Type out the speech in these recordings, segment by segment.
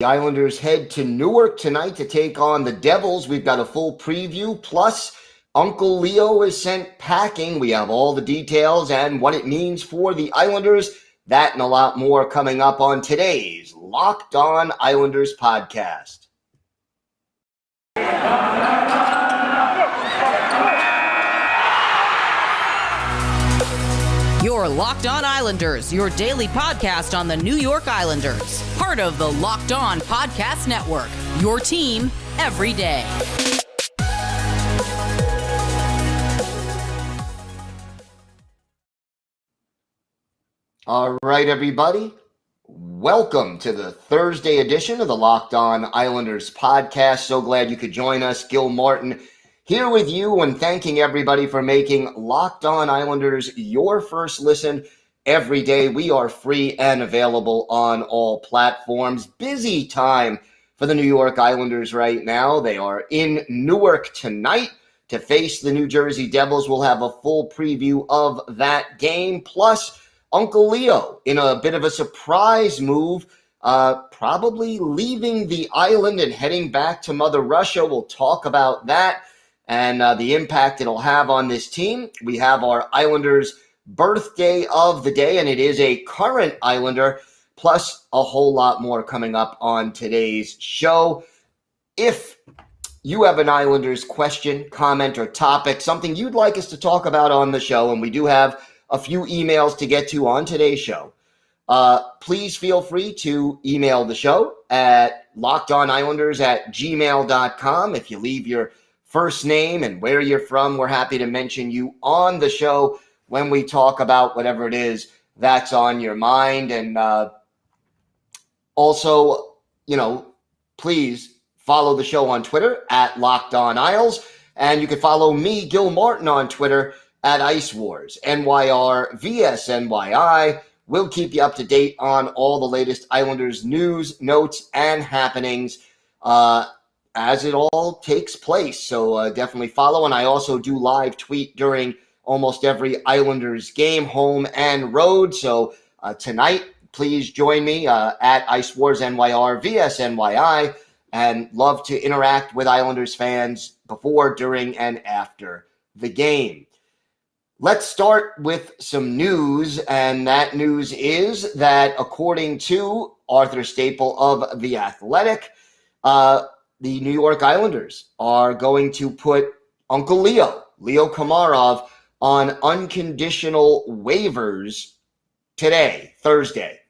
The Islanders head to Newark tonight to take on the Devils. We've got a full preview, plus Uncle Leo is sent packing. We have all the details and what it means for the Islanders. That and a lot more coming up on today's Locked On Islanders podcast. Your Locked On Islanders, your daily podcast on the New York Islanders. Part of the Locked On Podcast Network, your team every day. All right, everybody. Welcome to the Thursday edition of the Locked On Islanders podcast. So glad you could join us. Gil Martin here with you and thanking everybody for making Locked On Islanders your first listen every day. We are free and available on all platforms. Busy time for the New York Islanders right now. They are in Newark tonight to face the New Jersey Devils. We'll have a full preview of that game. Plus, Uncle Leo in a bit of a surprise move, probably leaving the island and heading back to Mother Russia. We'll talk about that and the impact it'll have on this team. We have our Islanders birthday of the day, and it is a current Islander, plus a whole lot more coming up on today's show. If you have an Islanders question, comment, or topic, something you'd like us to talk about on the show, and we do have a few emails to get to on today's show, please feel free to email the show at lockedonislanders@gmail.com. If you leave your first name and where you're from, we're happy to mention you on the show when we talk about whatever it is that's on your mind. And also, please follow the show on Twitter at LockedOnIsles. And you can follow me, Gil Martin, on Twitter at Ice Wars, NYR vs NYI. We'll keep you up to date on all the latest Islanders news, notes, and happenings as it all takes place. So definitely follow. And I also do live tweet during almost every Islanders game, home and road. So tonight, please join me at Ice Wars NYR vs NYI, and love to interact with Islanders fans before, during, and after the game. Let's start with some news, and that news is that according to Arthur Staple of The Athletic, the New York Islanders are going to put Uncle Leo Komarov, on unconditional waivers today, Thursday.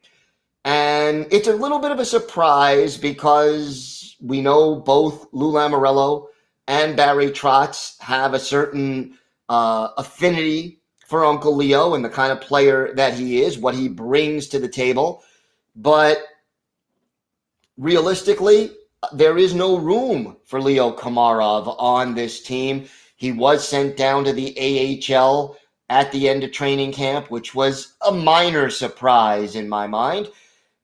And it's a little bit of a surprise because we know both Lou Lamoriello and Barry Trotz have a certain affinity for Uncle Leo and the kind of player that he is, what he brings to the table. But realistically, there is no room for Leo Komarov on this team. He was sent down to the AHL at the end of training camp, which was a minor surprise in my mind.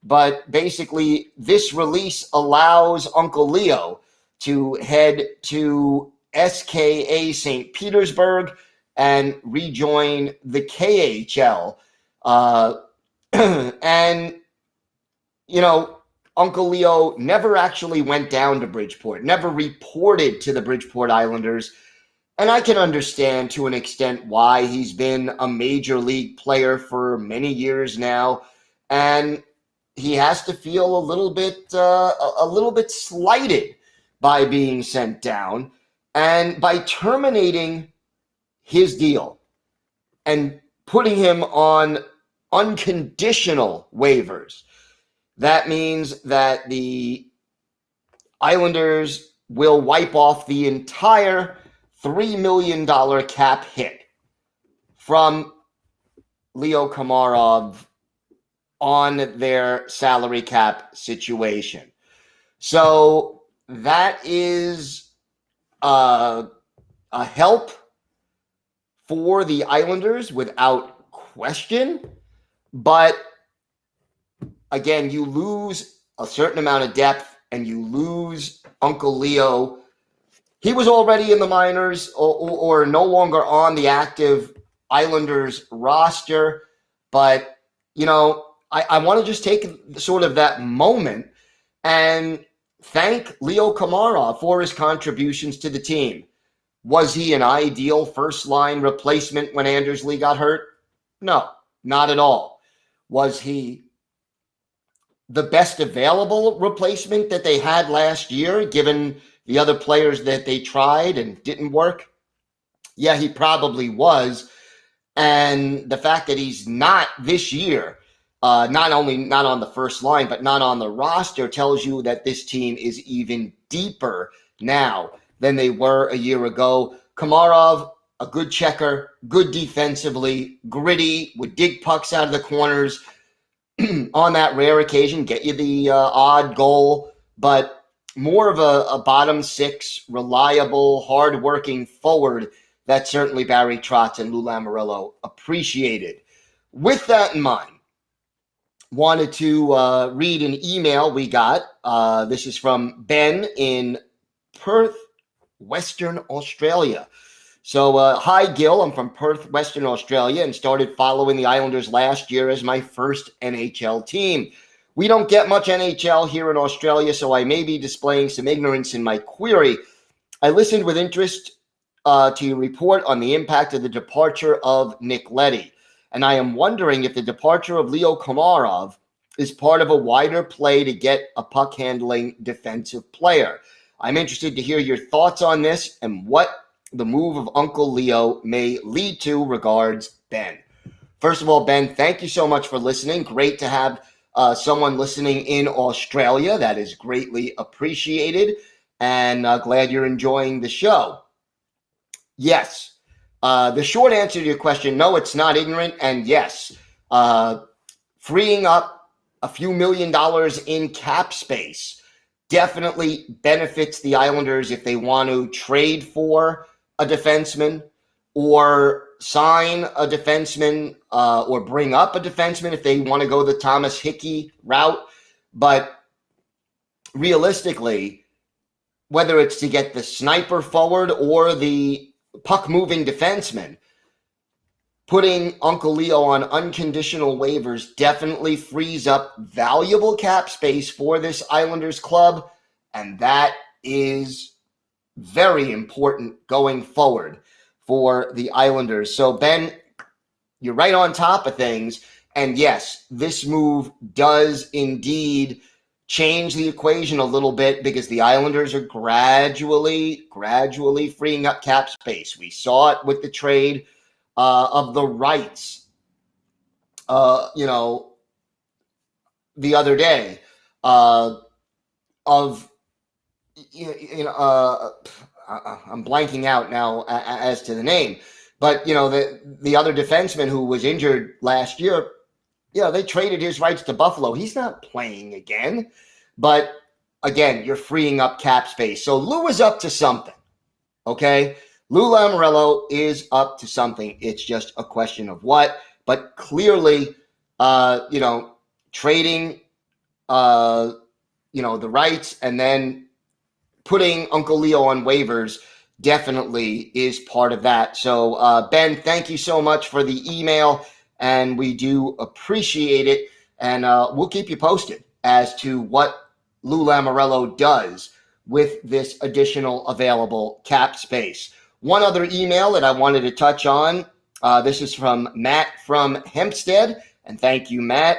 But basically, this release allows Uncle Leo to head to SKA St. Petersburg and rejoin the KHL. And, Uncle Leo never actually went down to Bridgeport, never reported to the Bridgeport Islanders. And I can understand to an extent why. He's been a major league player for many years now, and he has to feel a little bit slighted by being sent down, and by terminating his deal and putting him on unconditional waivers. That means that the Islanders will wipe off the entire $3 million cap hit from Leo Komarov on their salary cap situation. So that is a help for the Islanders without question. But again, you lose a certain amount of depth and you lose Uncle Leo. He was already in the minors or no longer on the active Islanders roster. But, I want to just take sort of that moment and thank Leo Komarov for his contributions to the team. Was he an ideal first-line replacement when Anders Lee got hurt? No, not at all. Was he the best available replacement that they had last year, given the other players that they tried and didn't work? Yeah, he probably was. And the fact that he's not this year, not only not on the first line, but not on the roster, tells you that this team is even deeper now than they were a year ago. Komarov, a good checker, good defensively, gritty, would dig pucks out of the corners. On that rare occasion, get you the odd goal, but more of a bottom six, reliable, hardworking forward that certainly Barry Trotz and Lou Lamoriello appreciated. With that in mind, wanted to read an email we got. This is from Ben in Perth, Western Australia. So, hi, Gil. I'm from Perth, Western Australia, and started following the Islanders last year as my first NHL team. We don't get much NHL here in Australia, so I may be displaying some ignorance in my query. I listened with interest to your report on the impact of the departure of Nick Leddy, and I am wondering if the departure of Leo Komarov is part of a wider play to get a puck-handling defensive player. I'm interested to hear your thoughts on this and what the move of Uncle Leo may lead to. Regards, Ben. First of all, Ben, thank you so much for listening. Great to have someone listening in Australia. That is greatly appreciated, and glad you're enjoying the show. Yes, the short answer to your question, no, it's not ignorant, and yes, freeing up a few $1 million in cap space definitely benefits the Islanders if they want to trade for a defenseman or sign a defenseman or bring up a defenseman if they want to go the Thomas Hickey route. But realistically, whether it's to get the sniper forward or the puck-moving defenseman, putting Uncle Leo on unconditional waivers definitely frees up valuable cap space for this Islanders club, and that is very important going forward for the Islanders. So, Ben, you're right on top of things. And yes, this move does indeed change the equation a little bit because the Islanders are gradually freeing up cap space. We saw it with the trade of the rights, the other day I'm blanking out now as to the name, but the other defenseman who was injured last year, they traded his rights to Buffalo. He's not playing again, but again, you're freeing up cap space. So Lou is up to something, okay? Lou Lamoriello is up to something. It's just a question of what, but clearly, trading, the rights and then putting Uncle Leo on waivers definitely is part of that. So, Ben, thank you so much for the email, and we do appreciate it. And we'll keep you posted as to what Lou Lamoriello does with this additional available cap space. One other email that I wanted to touch on, this is from Matt from Hempstead, and thank you, Matt.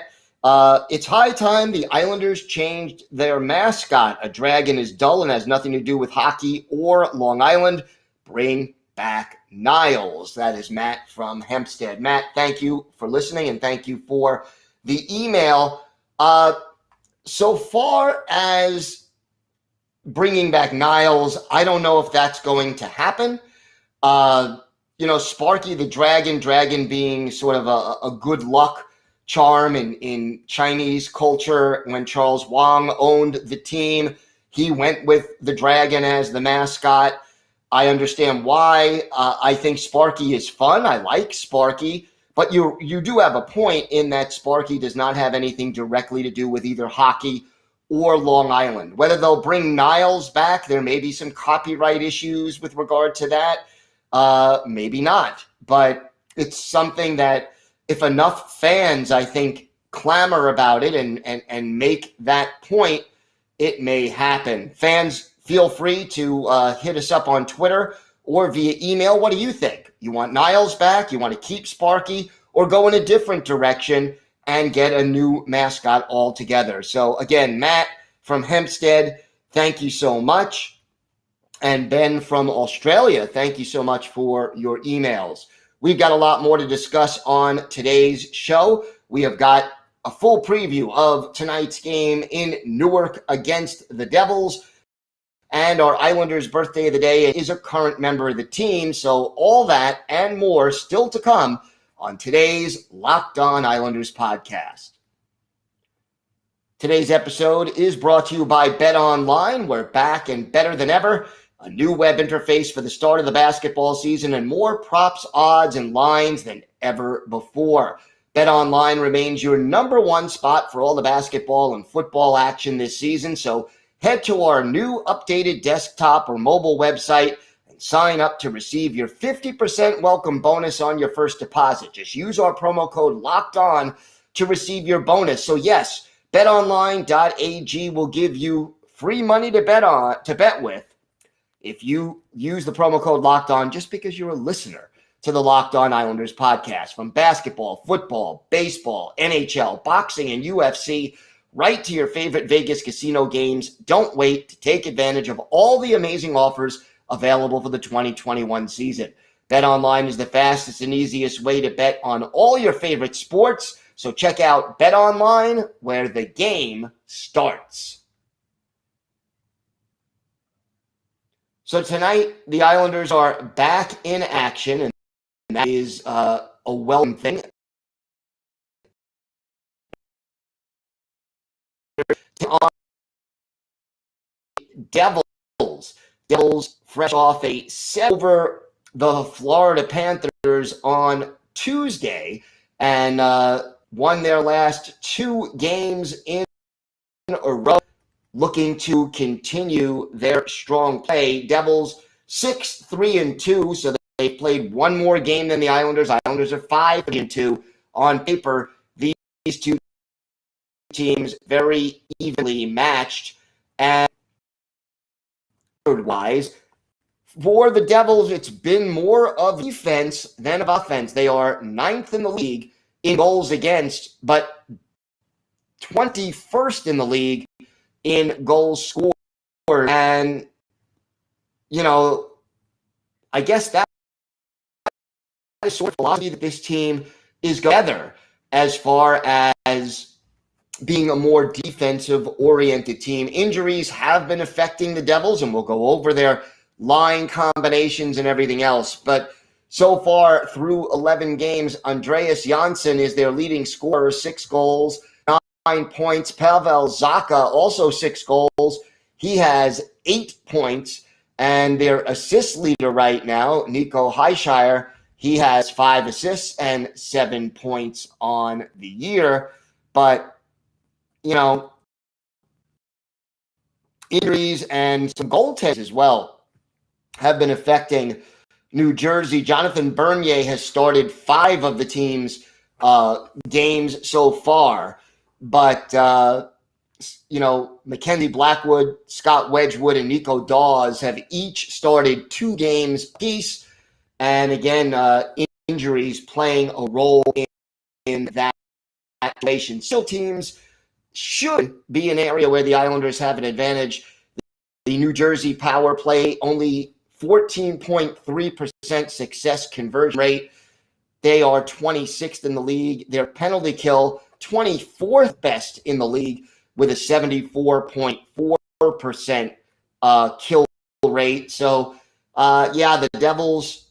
It's high time the Islanders changed their mascot. A dragon is dull and has nothing to do with hockey or Long Island. Bring back Niles. That is Matt from Hempstead. Matt, thank you for listening and thank you for the email. So far as bringing back Niles, I don't know if that's going to happen. Sparky the dragon being sort of a good luck charm in Chinese culture. When Charles Wang owned the team, he went with the dragon as the mascot. I understand why. I think Sparky is fun. I like Sparky, but you do have a point in that Sparky does not have anything directly to do with either hockey or Long Island. Whether they'll bring Niles back, there may be some copyright issues with regard to that. Maybe not, but it's something that if enough fans, I think, clamor about it and make that point, it may happen. Fans, feel free to hit us up on Twitter or via email. What do you think? You want Niles back? You want to keep Sparky or go in a different direction and get a new mascot altogether? So again, Matt from Hempstead, thank you so much. And Ben from Australia, thank you so much for your emails. We've got a lot more to discuss on today's show. We have got a full preview of tonight's game in Newark against the Devils. And our Islanders' birthday of the day is a current member of the team. So all that and more still to come on today's Locked On Islanders podcast. Today's episode is brought to you by BetOnline. We're back and better than ever. A new web interface for the start of the basketball season and more props, odds, and lines than ever before. BetOnline remains your number one spot for all the basketball and football action this season. So head to our new updated desktop or mobile website and sign up to receive your 50% welcome bonus on your first deposit. Just use our promo code LOCKEDON to receive your bonus. So yes, betonline.ag will give you free money to bet with if you use the promo code LOCKEDON just because you're a listener to the Locked On Islanders podcast. From basketball, football, baseball, NHL, boxing, and UFC, right to your favorite Vegas casino games. Don't wait to take advantage of all the amazing offers available for the 2021 season. BetOnline is the fastest and easiest way to bet on all your favorite sports. So check out BetOnline, where the game starts. So tonight, the Islanders are back in action, and that is a welcome thing. On Devils fresh off a set over the Florida Panthers on Tuesday and won their last two games in a row, looking to continue their strong play. Devils 6-3-2, so they played one more game than the Islanders. Islanders are 5-2 on paper. These two teams very evenly matched. And wise for the Devils, it's been more of defense than of offense. They are 9th in the league in goals against, but 21st in the league in goals scored. And, you know, I guess that is sort of philosophy that this team is together as far as being a more defensive-oriented team. Injuries have been affecting the Devils, and we'll go over their line combinations and everything else. But so far, through 11 games, Andreas Janssen is their leading scorer, 6 goals, 9 points. Pavel Zacha, also 6 goals. He has 8 points. And their assist leader right now, Nico Hischier, he has 5 assists and 7 points on the year. But you know, injuries and some goaltenders as well have been affecting New Jersey. Jonathan Bernier has started 5 of the team's games so far. But, you know, Mackenzie Blackwood, Scott Wedgwood, and Nico Dawes have each started 2 games apiece. And again, injuries playing a role in that situation. Still, teams should be an area where the Islanders have an advantage. The New Jersey power play, only 14.3% success conversion rate. They are 26th in the league. Their penalty kill, 24th best in the league with a 74.4% kill rate. So, yeah, the Devils'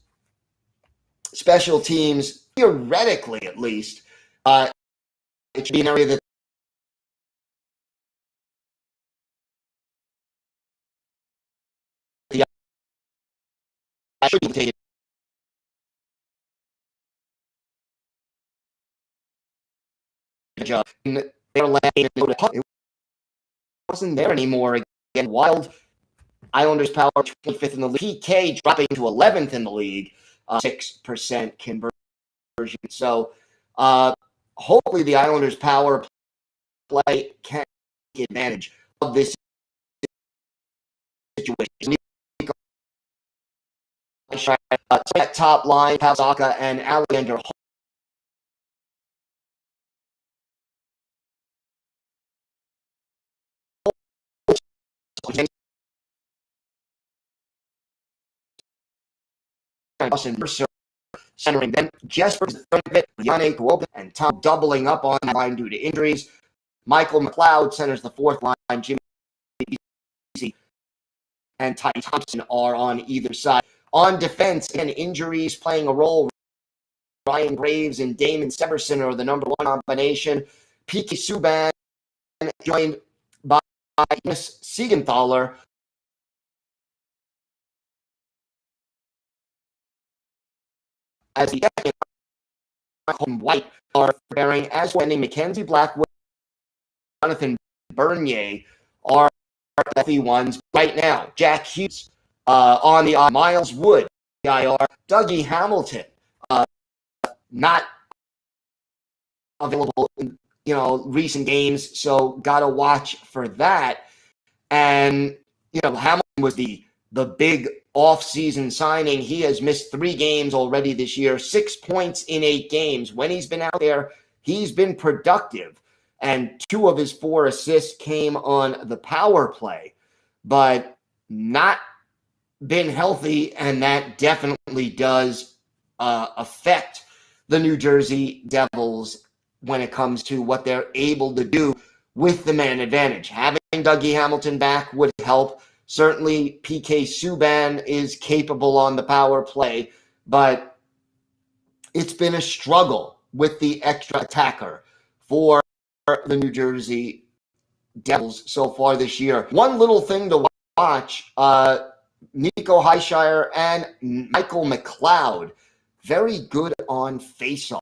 special teams, theoretically at least, it should be an area that should be taken. It wasn't there anymore. Again, Wild Islanders power 25th in the league. PK dropping to 11th in the league, 6% conversion. So hopefully the Islanders power play can take advantage of this situations. That top line, Pasaka and Alexander Mercer centering them. Jesper's the third bit, Yannick Woben and Tom doubling up on that line due to injuries. Michael McLeod centers the fourth line. Jimmy and Ty Thompson are on either side. On defense, and injuries playing a role. Ryan Graves and Damon Severson are the number one combination. P.K. Subban joined by Jonas Siegenthaler. As the second White are preparing, as Wendy Mackenzie Blackwood, Jonathan Bernier are the ones right now. Jack Hughes on the Miles Wood, IR. Dougie Hamilton, not available in recent games, so gotta watch for that. And Hamilton was the big off-season signing. He has missed 3 games already this year, 6 points in 8 games. When he's been out there, he's been productive, and 2 of his 4 assists came on the power play, but not been healthy, and that definitely does affect the New Jersey Devils when it comes to what they're able to do with the man advantage. Having Dougie Hamilton back would help. Certainly, P.K. Subban is capable on the power play, but it's been a struggle with the extra attacker for the New Jersey Devils so far this year. One little thing to watch, Nico Hischier and Michael McLeod, very good on faceoffs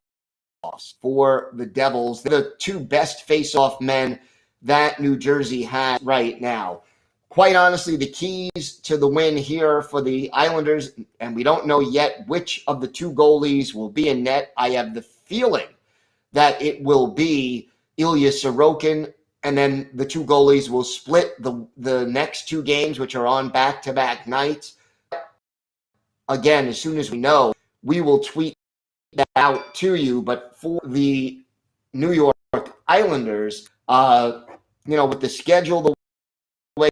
for the Devils. They're the 2 best faceoff men that New Jersey has right now. Quite honestly, the keys to the win here for the Islanders, and we don't know yet which of the 2 goalies will be in net. I have the feeling that it will be Ilya Sorokin, and then the 2 goalies will split the next 2 games, which are on back-to-back nights. Again, as soon as we know, we will tweet that out to you. But for the New York Islanders, with the schedule the way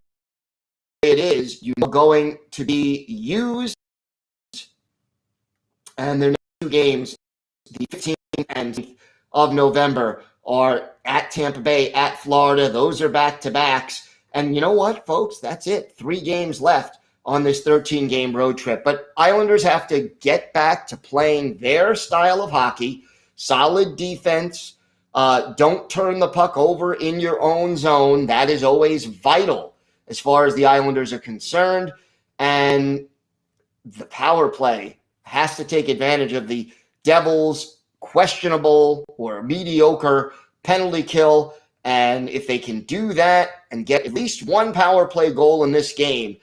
it is, going to be used, and their next 2 games, the 15th and 16th of November, are at Tampa Bay, at Florida. Those are back-to-backs. And you know what, folks? That's it. 3 games left on this 13-game road trip. But Islanders have to get back to playing their style of hockey, solid defense. Don't turn the puck over in your own zone. That is always vital as far as the Islanders are concerned. And the power play has to take advantage of the Devils' questionable or mediocre penalty kill. And if they can do that and get at least 1 power play goal in this game,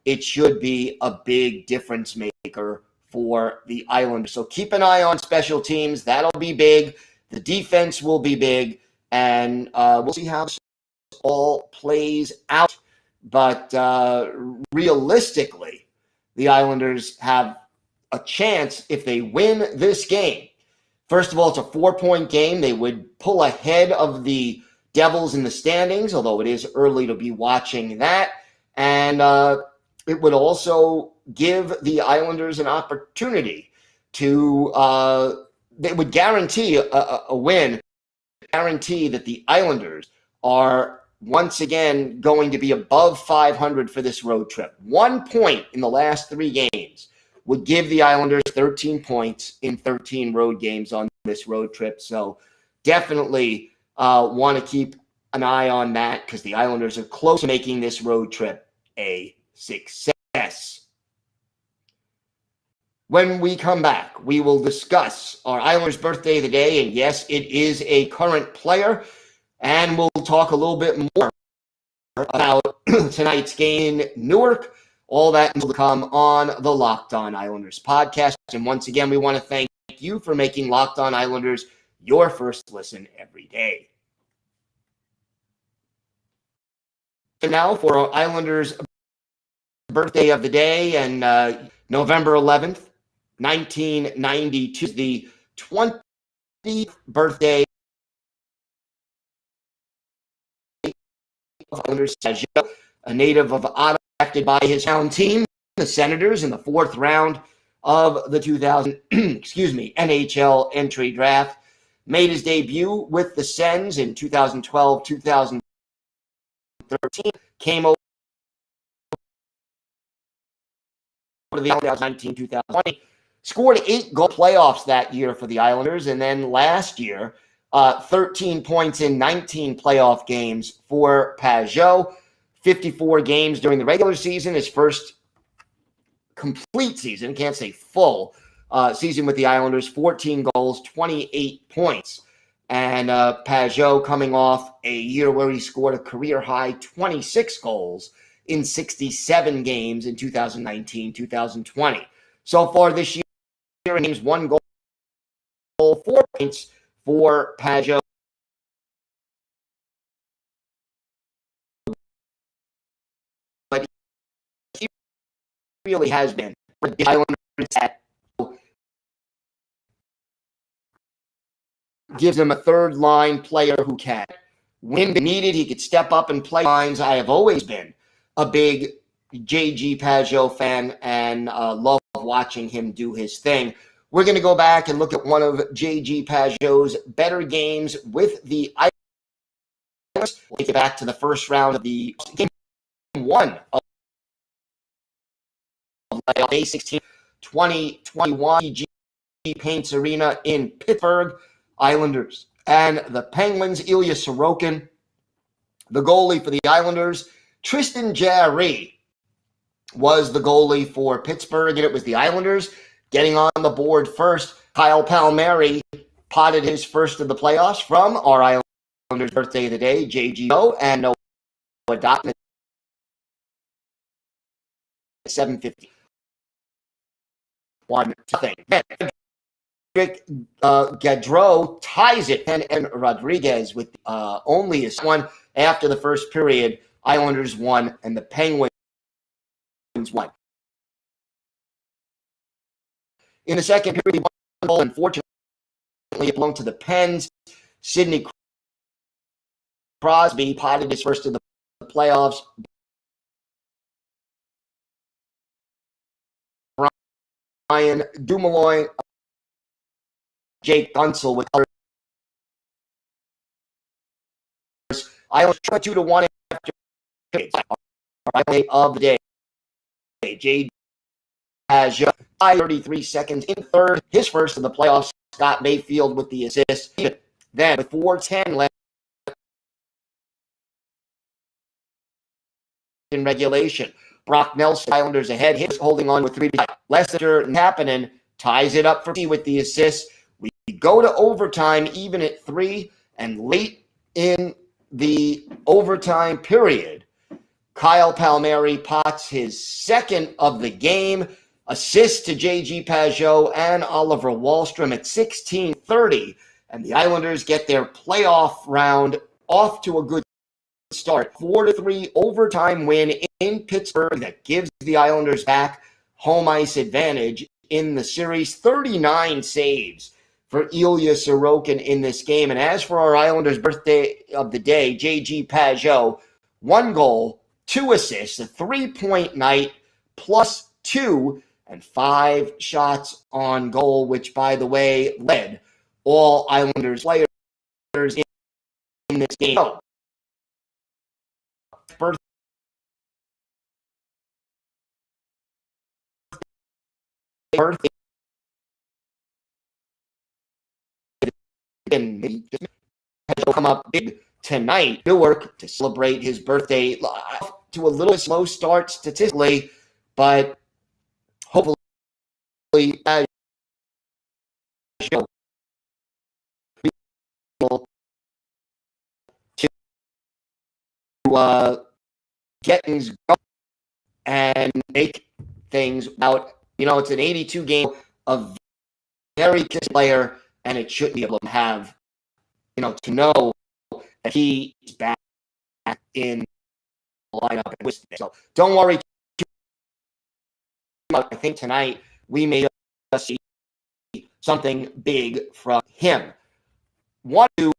it should be a big difference maker for the Islanders. So keep an eye on special teams. That'll be big. The defense will be big. And we'll see how this all plays out. But realistically, the Islanders have a chance if they win this game. First of all, it's a 4-point game. They would pull ahead of the Devils in the standings, although it is early to be watching that. And it would also give the Islanders an opportunity to they would guarantee a win, guarantee that the Islanders are once again going to be above 500 for this road trip. 1 point in the last 3 games would give the Islanders 13 points in 13 road games on this road trip. So definitely want to keep an eye on that, because the Islanders are close to making this road trip a success. When we come back, we will discuss our Islanders' birthday of the day, and yes, it is a current player, and we'll talk a little bit more about tonight's game in Newark. All that will come on the Locked On Islanders podcast. And once again, we want to thank you for making Locked On Islanders your first listen every day. So now for our Islanders birthday of the day, and November 11th, 1992, the 20th birthday of Islanders Sergio, a native of Ottawa, drafted by his town team, the Senators, in the fourth round of the 2000 NHL entry draft. Made his debut with the Sens in 2012, 2013. Came over to the Islanders 2019, 2020. Scored 8 goal playoffs that year for the Islanders. And then last year, 13 points in 19 playoff games for Pajot. 54 games during the regular season, his first complete season, can't say full season with the Islanders, 14 goals, 28 points. And Pajot coming off a year where he scored a career-high 26 goals in 67 games in 2019-2020. So far this year, games 1 goal, 4 points for Pajot. But he really has been the Islanders that gives him a third-line player who can. When needed, he could step up and play lines. I have always been a big J.G. Pajot fan and love watching him do his thing. We're going to go back and look at one of J.G. Pajot's better games with the Islanders. We'll get back to the first round of the game 1 of May 16, 2021, PG Paints Arena in Pittsburgh. Islanders and the Penguins. Ilya Sorokin, the goalie for the Islanders. Tristan Jarry was the goalie for Pittsburgh, and it was the Islanders getting on the board first. Kyle Palmieri potted his first of the playoffs from our Islanders' birthday of the day, JGO, and Noah Dotman at 7:50. 1-0. Gaudreau ties it, and Rodriguez with only his one after the first period. Islanders won, and the Penguins won. In the second period, one goal, unfortunately, it belonged to the Pens. Sidney Crosby potted his first of the playoffs. Brian Dumoulin, Jake Gunsel with others. Islanders 2-1 after of the day. J. has 33 seconds in third, his first of the playoffs. Scott Mayfield with the assist. Then with 4:10 left in regulation, Brock Nelson, Islanders ahead, his holding on with 3. Lester Napanen ties it up for me with the assist. We go to overtime even at 3, and late in the overtime period, Kyle Palmieri pots his second of the game. Assist to J.G. Pajot and Oliver Wahlstrom at 16:30, and the Islanders get their playoff round off to a good start. 4-3 overtime win in Pittsburgh that gives the Islanders back home ice advantage in the series. 39 saves for Ilya Sorokin in this game. And as for our Islanders' birthday of the day, J.G. Pajot, 1 goal, 2 assists, a 3-point night, +2, and 5 shots on goal, which, by the way, led all Islanders players in this game. Birthday. And maybe he'll come up big tonight, Newark, to celebrate his birthday. To a little slow start statistically, but hopefully as to get things going and make things out. You know, it's an 82 game of very good player, and it should be able to have, to know that he's back in the lineup. So don't worry I think tonight we may just see something big from him. Want to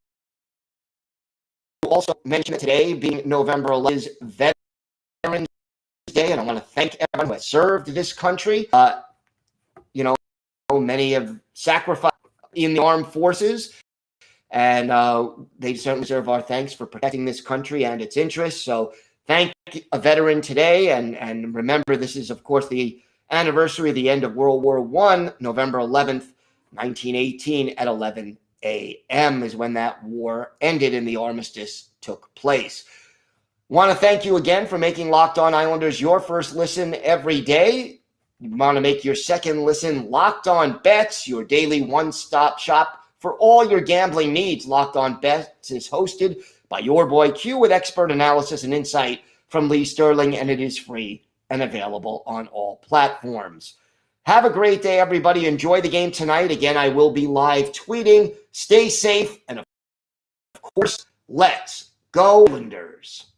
also mention that today, being November 11th, is Veterans Day, and I want to thank everyone who has served this country. Many have sacrificed in the armed forces, and they certainly deserve our thanks for protecting this country and its interests. So thank a veteran today, and remember, this is, of course, the anniversary of the end of World War I, November 11th, 1918 at 11 a.m. is when that war ended and the armistice took place. Want to thank you again for making Locked On Islanders your first listen every day. You want to make your second listen Locked On Bets, your daily one-stop shop for all your gambling needs. Locked On Bets is hosted by your boy Q with expert analysis and insight from Lee Sterling, and it is free and available on all platforms. Have a great day, everybody. Enjoy the game tonight. Again, I will be live tweeting. Stay safe, and of course, let's go Islanders.